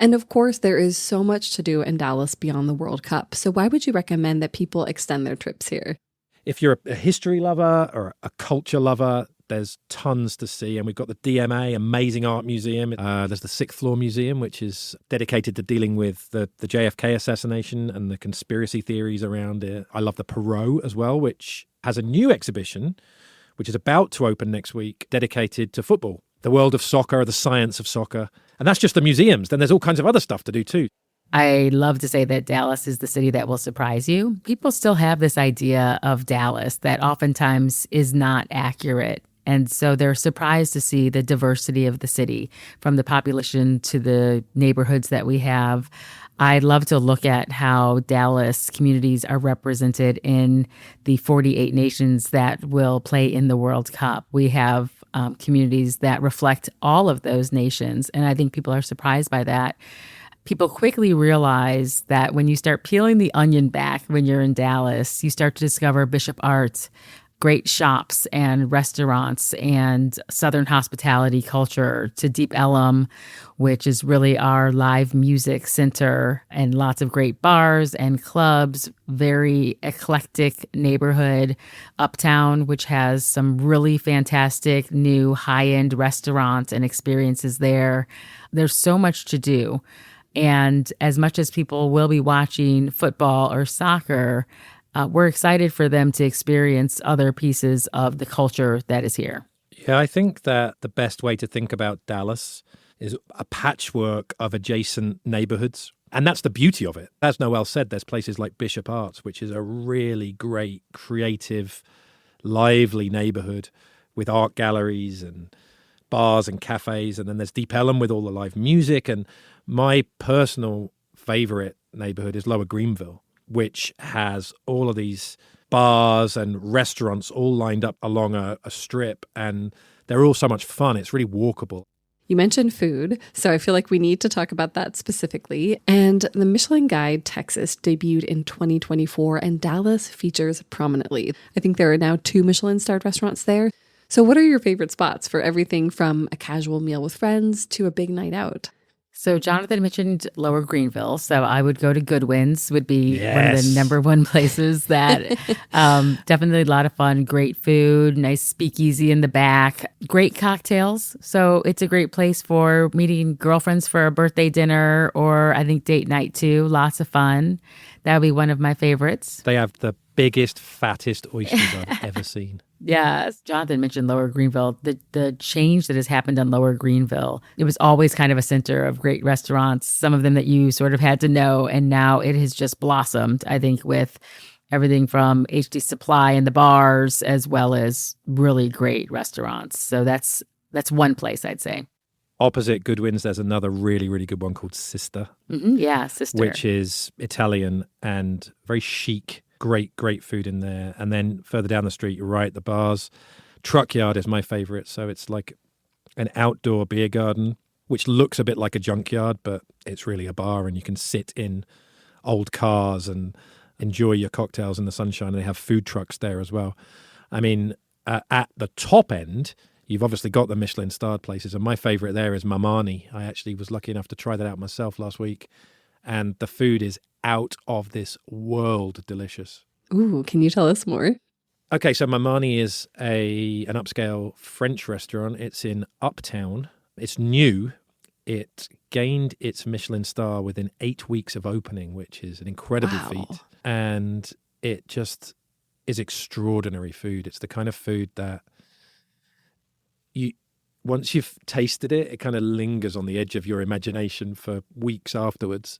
And of course, there is so much to do in Dallas beyond the World Cup. So why would you recommend that people extend their trips here? If you're a history lover or a culture lover, there's tons to see. And we've got the DMA, Amazing Art Museum. There's the 6th Floor Museum, which is dedicated to dealing with the JFK assassination and the conspiracy theories around it. I love the Perot as well, which has a new exhibition, which is about to open next week, dedicated to football. The world of soccer, the science of soccer. And that's just the museums. Then there's all kinds of other stuff to do too. I love to say that Dallas is the city that will surprise you. People still have this idea of Dallas that oftentimes is not accurate. And so they're surprised to see the diversity of the city, from the population to the neighborhoods that we have. I love to look at how Dallas communities are represented in the 48 nations that will play in the World Cup. We have communities that reflect all of those nations. And I think people are surprised by that. People quickly realize that when you start peeling the onion back when you're in Dallas, you start to discover Bishop Art, great shops and restaurants and Southern hospitality culture, to Deep Ellum, which is really our live music center, and lots of great bars and clubs, very eclectic neighborhood. Uptown, which has some really fantastic new high-end restaurants and experiences there. There's so much to do. And as much as people will be watching football or soccer, we're excited for them to experience other pieces of the culture that is here. Yeah, I think that the best way to think about Dallas is a patchwork of adjacent neighborhoods. And that's the beauty of it. As Noelle said, there's places like Bishop Arts, which is a really great, creative, lively neighborhood with art galleries and bars and cafes. And then there's Deep Ellum with all the live music. And my personal favorite neighborhood is Lower Greenville, which has all of these bars and restaurants all lined up along a strip, and they're all so much fun. It's really walkable. You mentioned food, so I feel like we need to talk about that specifically. And the Michelin Guide Texas debuted in 2024, and Dallas features prominently. I think there are now 2 Michelin-starred restaurants there. So what are your favorite spots for everything from a casual meal with friends to a big night out? So Jonathan mentioned Lower Greenville, so I would go to Goodwin's, would be one of the Yes. number one places that definitely a lot of fun, great food, nice speakeasy in the back, great cocktails. So it's a great place for meeting girlfriends for a birthday dinner or I think date night too. Lots of fun. That would be one of my favorites. They have the biggest, fattest oysters I've ever seen. Yes. Jonathan mentioned Lower Greenville. The change that has happened on Lower Greenville, it was always kind of a center of great restaurants, some of them that you sort of had to know. And now it has just blossomed, I think, with everything from HD Supply and the bars, as well as really great restaurants. So that's one place I'd say. Opposite Goodwin's, there's another really, really good one called Sister, Yeah, Sister. which is Italian and very chic. Great food in there. And then further down the street, you're right, the bars. Truck Yard is my favorite. So it's like an outdoor beer garden, which looks a bit like a junkyard, but it's really a bar and you can sit in old cars and enjoy your cocktails in the sunshine. They have food trucks there as well. I mean, at the top end, you've obviously got the Michelin-starred places. And my favorite there is Mamani. I actually was lucky enough to try that out myself last week. And the food is out of this world delicious. Ooh, can you tell us more? Okay, so Mamani is an upscale French restaurant. It's in Uptown. It's new. It gained its Michelin star within 8 weeks of opening, which is an incredible feat. And it just is extraordinary food. It's the kind of food that once you've tasted it, it kind of lingers on the edge of your imagination for weeks afterwards.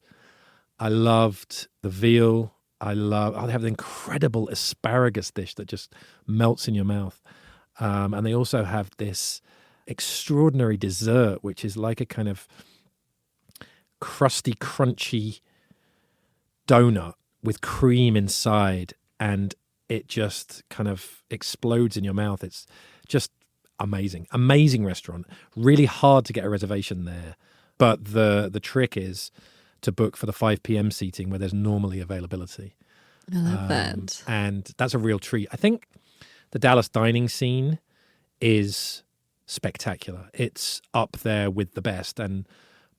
I loved the veal. I have an incredible asparagus dish that just melts in your mouth. And they also have this extraordinary dessert, which is like a kind of crusty, crunchy donut with cream inside. And it just kind of explodes in your mouth. It's just amazing restaurant. Really hard to get a reservation there, but the trick is to book for the 5 p.m. seating where there's normally availability. I love that. And that's a real treat. I think the Dallas dining scene is spectacular. It's up there with the best. And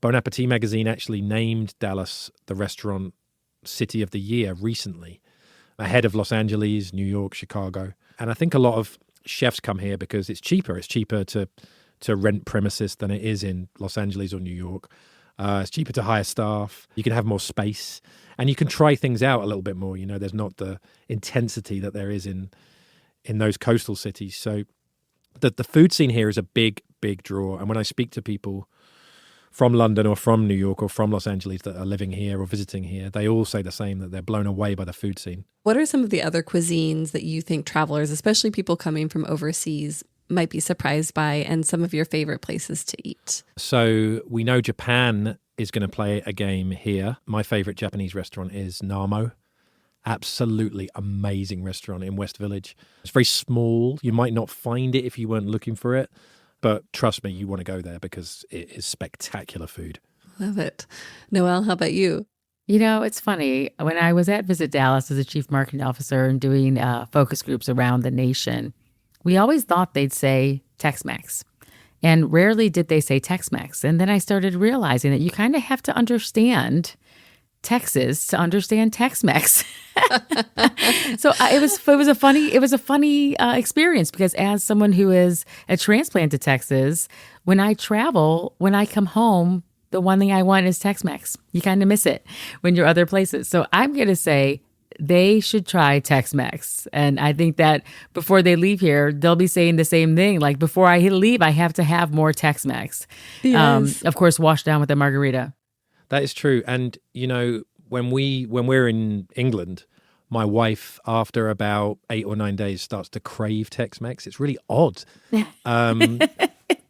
Bon Appetit magazine actually named Dallas the restaurant city of the year recently, ahead of Los Angeles, New York, Chicago. And I think a lot of chefs come here because it's cheaper. It's cheaper to rent premises than it is in Los Angeles or New York. It's cheaper to hire staff. You can have more space and you can try things out a little bit more. You know, there's not the intensity that there is in those coastal cities. So the food scene here is a big draw. And when I speak to people from London or from New York or from Los Angeles that are living here or visiting here, they all say the same, that they're blown away by the food scene. What are some of the other cuisines that you think travelers, especially people coming from overseas, might be surprised by, and some of your favorite places to eat? So we know Japan is going to play a game here. My favorite Japanese restaurant is Namo. Absolutely amazing restaurant in West Village. It's very small. You might not find it if you weren't looking for it, but trust me, you want to go there because it is spectacular food. Love it. Noelle, how about you? You know, it's funny. When I was at Visit Dallas as a chief marketing officer and doing focus groups around the nation, we always thought they'd say Tex-Mex. And rarely did they say Tex-Mex. And then I started realizing that you kind of have to understand Texas to understand Tex-Mex. So it was a funny experience, because as someone who is a transplant to Texas, when I travel, when I come home, the one thing I want is Tex-Mex. You kind of miss it when you're other places. So I'm going to say they should try Tex-Mex. And I think that before they leave here, they'll be saying the same thing. Like, before I leave, I have to have more Tex-Mex. Yes. Of course, washed down with a margarita. That is true. And, you know, when we're in England, my wife, after about 8 or 9 days, starts to crave Tex-Mex. It's really odd.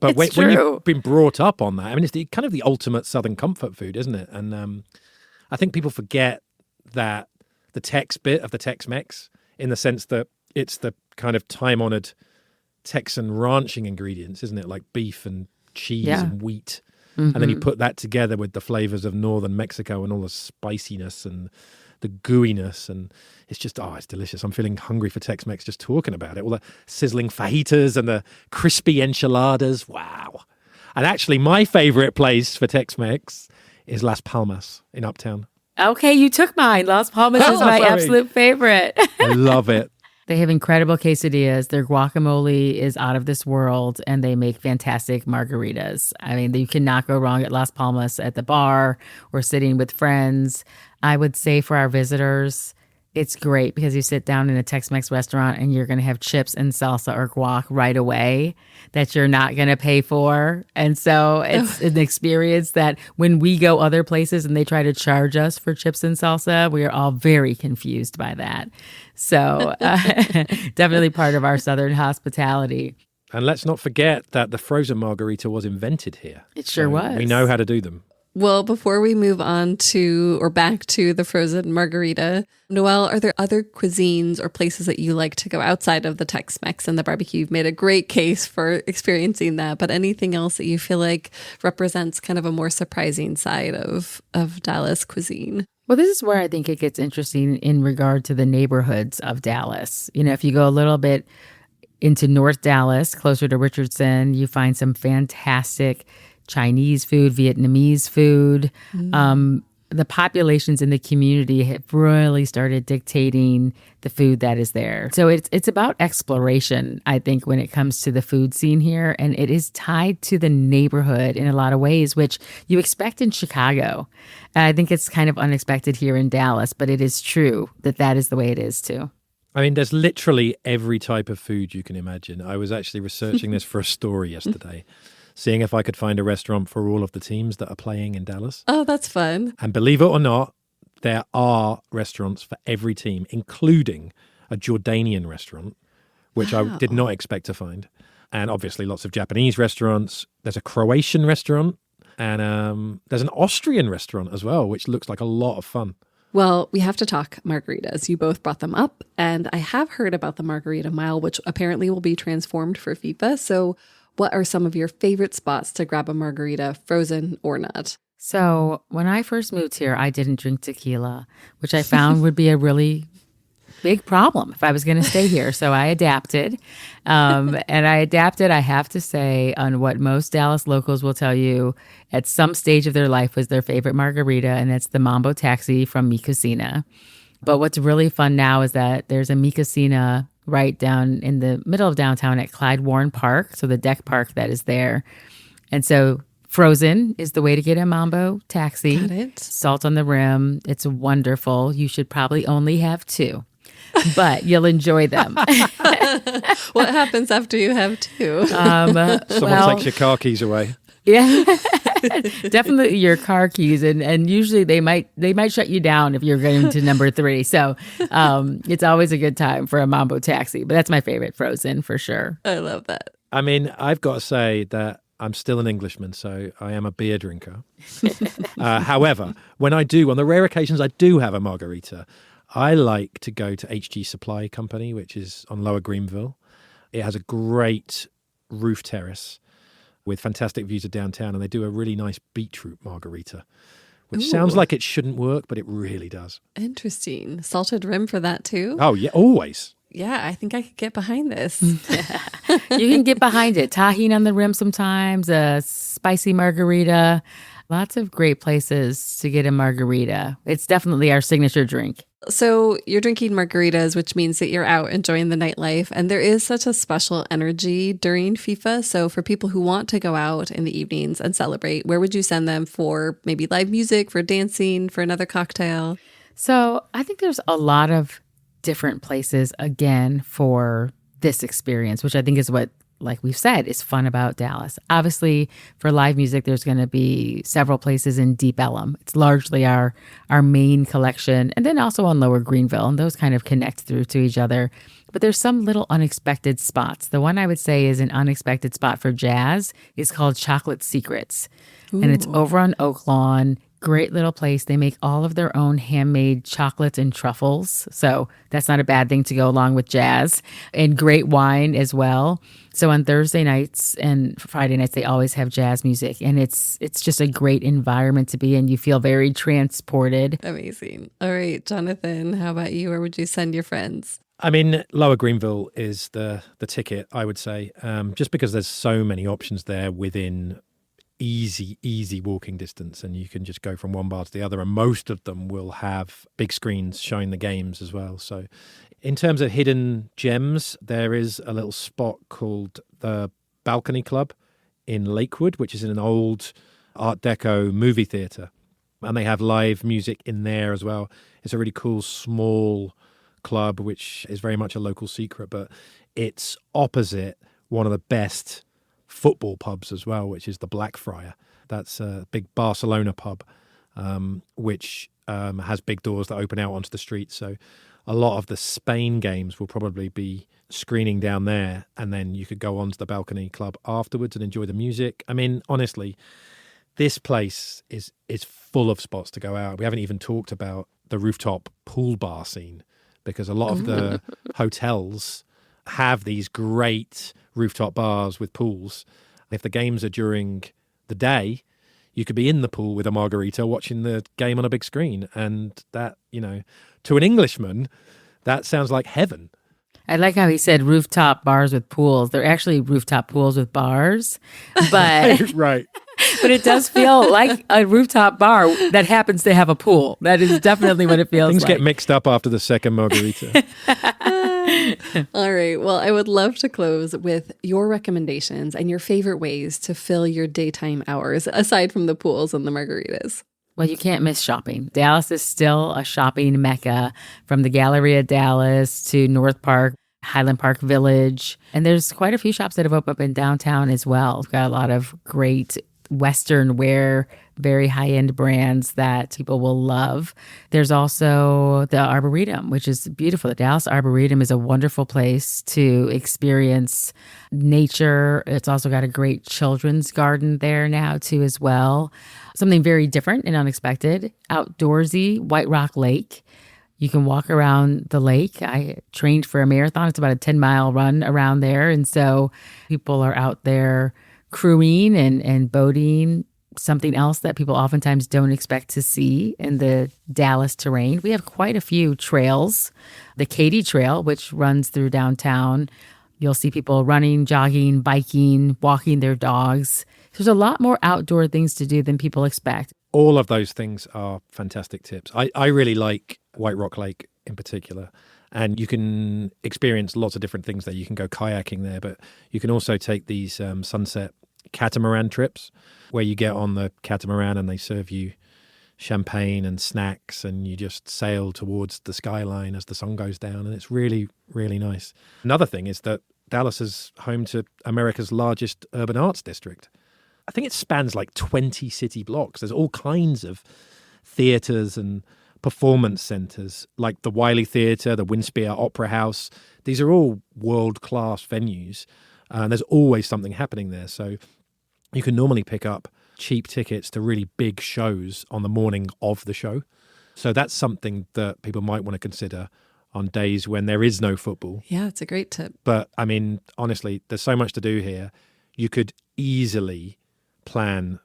But when you've been brought up on that, I mean, it's kind of the ultimate Southern comfort food, isn't it? And I think people forget that the Tex bit of the Tex-Mex, in the sense that it's the kind of time-honored Texan ranching ingredients, isn't it? Like beef and cheese and wheat. Mm-hmm. And then you put that together with the flavors of northern Mexico and all the spiciness and the gooiness, and it's just, it's delicious. I'm feeling hungry for Tex-Mex just talking about it. All the sizzling fajitas and the crispy enchiladas. Wow. And actually, my favorite place for Tex-Mex is Las Palmas in Uptown. Okay, you took mine. Las Palmas is my absolute favorite. I love it. They have incredible quesadillas. Their guacamole is out of this world, and they make fantastic margaritas. I mean, you cannot go wrong at Las Palmas at the bar or sitting with friends. I would say for our visitors, it's great because you sit down in a Tex-Mex restaurant and you're going to have chips and salsa or guac right away that you're not going to pay for. And so it's an experience that when we go other places and they try to charge us for chips and salsa, we are all very confused by that. So definitely part of our Southern hospitality. And let's not forget that the frozen margarita was invented here. It sure was. We know how to do them. Well, before we move on to or back to the frozen margarita, Noelle, are there other cuisines or places that you like to go outside of the Tex-Mex and the barbecue? You've made a great case for experiencing that, but anything else that you feel like represents kind of a more surprising side of Dallas cuisine? Well, this is where I think it gets interesting in regard to the neighborhoods of Dallas. You know, if you go a little bit into North Dallas, closer to Richardson, you find some fantastic Chinese food, Vietnamese food. The populations in the community have really started dictating the food that is there. So it's about exploration, I think, when it comes to the food scene here. And it is tied to the neighborhood in a lot of ways, which you expect in Chicago. I think it's kind of unexpected here in Dallas, but it is true that is the way it is too. I mean, there's literally every type of food you can imagine. I was actually researching this for a story yesterday, seeing if I could find a restaurant for all of the teams that are playing in Dallas. Oh, that's fun. And believe it or not, there are restaurants for every team, including a Jordanian restaurant, which I did not expect to find. And obviously lots of Japanese restaurants. There's a Croatian restaurant, and there's an Austrian restaurant as well, which looks like a lot of fun. Well, we have to talk margaritas. You both brought them up, and I have heard about the Margarita Mile, which apparently will be transformed for FIFA. So what are some of your favorite spots to grab a margarita, frozen or not? So when I first moved here, I didn't drink tequila, which I found would be a really big problem if I was going to stay here. So I adapted. And I adapted, I have to say, on what most Dallas locals will tell you at some stage of their life was their favorite margarita, and it's the Mambo Taxi from Mi Cocina. But what's really fun now is that there's a Mi Cocina right down in the middle of downtown at Clyde Warren Park, so the deck park that is there. And so frozen is the way to get a Mambo Taxi. Got it. Salt on the rim. It's wonderful. You should probably only have 2, but you'll enjoy them. What happens after you have 2? Someone takes your car keys away. Yeah, definitely your car keys, and usually they might shut you down if you're getting to number 3. So it's always a good time for a Mambo Taxi. But that's my favorite, frozen for sure. I love that. I mean, I've got to say that I'm still an Englishman, so I am a beer drinker. However, when I do, on the rare occasions I do have a margarita, I like to go to HG Supply Company, which is on Lower Greenville. It has a great roof terrace with fantastic views of downtown, and they do a really nice beetroot margarita, which sounds like it shouldn't work, but it really does. Interesting. Salted rim for that too? Oh, yeah, always. Yeah, I think I could get behind this. You can get behind it. Tahini on the rim sometimes, a spicy margarita. Lots of great places to get a margarita. It's definitely our signature drink. So you're drinking margaritas, which means that you're out enjoying the nightlife. And there is such a special energy during FIFA. So for people who want to go out in the evenings and celebrate, where would you send them for maybe live music, for dancing, for another cocktail? So I think there's a lot of different places, again, for this experience, which I think is what, like we've said, is fun about Dallas. Obviously, for live music, there's going to be several places in Deep Ellum. It's largely our main collection. And then also on Lower Greenville, and those kind of connect through to each other. But there's some little unexpected spots. The one I would say is an unexpected spot for jazz is called Chocolate Secrets. Ooh. And it's over on Oak Lawn. Great little place. They make all of their own handmade chocolates and truffles. So that's not a bad thing to go along with jazz, and great wine as well. So on Thursday nights and Friday nights, they always have jazz music, and it's just a great environment to be in. You feel very transported. Amazing. All right, Jonathan, how about you? Where would you send your friends? I mean, Lower Greenville is the ticket, I would say, just because there's so many options there within easy walking distance, and you can just go from one bar to the other, and most of them will have big screens showing the games as well. So in terms of hidden gems, there is a little spot called the Balcony Club in Lakewood, which is in an old Art Deco movie theatre, and they have live music in there as well. It's a really cool small club, which is very much a local secret, but it's opposite one of the best football pubs as well, which is the Blackfriar. That's a big Barcelona pub, which has big doors that open out onto the street. So a lot of the Spain games will probably be screening down there, and then you could go on to the Balcony Club afterwards and enjoy the music. I mean, honestly, this place is full of spots to go out. We haven't even talked about the rooftop pool bar scene, because a lot of the hotels have these great rooftop bars with pools. If the games are during the day, you could be in the pool with a margarita watching the game on a big screen. And that, to an Englishman, that sounds like heaven. I like how he said rooftop bars with pools. They're actually rooftop pools with bars, but right. But it does feel like a rooftop bar that happens to have a pool. That is definitely what it feels Things like. get mixed up after the second margarita. All right. Well, I would love to close with your recommendations and your favorite ways to fill your daytime hours, aside from the pools and the margaritas. Well, you can't miss shopping. Dallas is still a shopping mecca, from the Galleria Dallas to North Park, Highland Park Village. And there's quite a few shops that have opened up in downtown as well. We've got a lot of great Western wear, very high-end brands that people will love. There's also the Arboretum, which is beautiful. The Dallas Arboretum is a wonderful place to experience nature. It's also got a great children's garden there now too as well. Something very different and unexpected, outdoorsy, White Rock Lake. You can walk around the lake. I trained for a marathon. It's about a 10-mile run around there. And so people are out there crewing and boating, something else that people oftentimes don't expect to see in the Dallas terrain. We have quite a few trails. The Katy Trail, which runs through downtown. You'll see people running, jogging, biking, walking their dogs. There's a lot more outdoor things to do than people expect. All of those things are fantastic tips. I really like White Rock Lake in particular. And you can experience lots of different things there. You can go kayaking there, but you can also take these sunset catamaran trips where you get on the catamaran and they serve you champagne and snacks, and you just sail towards the skyline as the sun goes down. And it's really, really nice. Another thing is that Dallas is home to America's largest urban arts district. I think it spans like 20 city blocks. There's all kinds of theaters and performance centers like the Wiley Theatre, the Winspear Opera House. These are all world-class venues, and there's always something happening there. So you can normally pick up cheap tickets to really big shows on the morning of the show. So that's something that people might want to consider on days when there is no football. Yeah, it's a great tip. But I mean, honestly, there's so much to do here. You could easily plan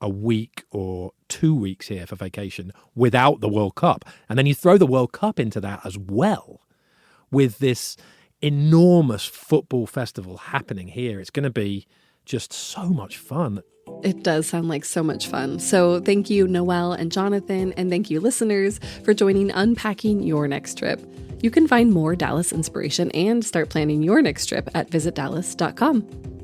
a week or 2 weeks here for vacation without the World Cup. And then you throw the World Cup into that as well with this enormous football festival happening here. It's going to be just so much fun. It does sound like so much fun. So thank you, Noelle and Jonathan, and thank you, listeners, for joining Unpacking Your Next Trip. You can find more Dallas inspiration and start planning your next trip at visitdallas.com.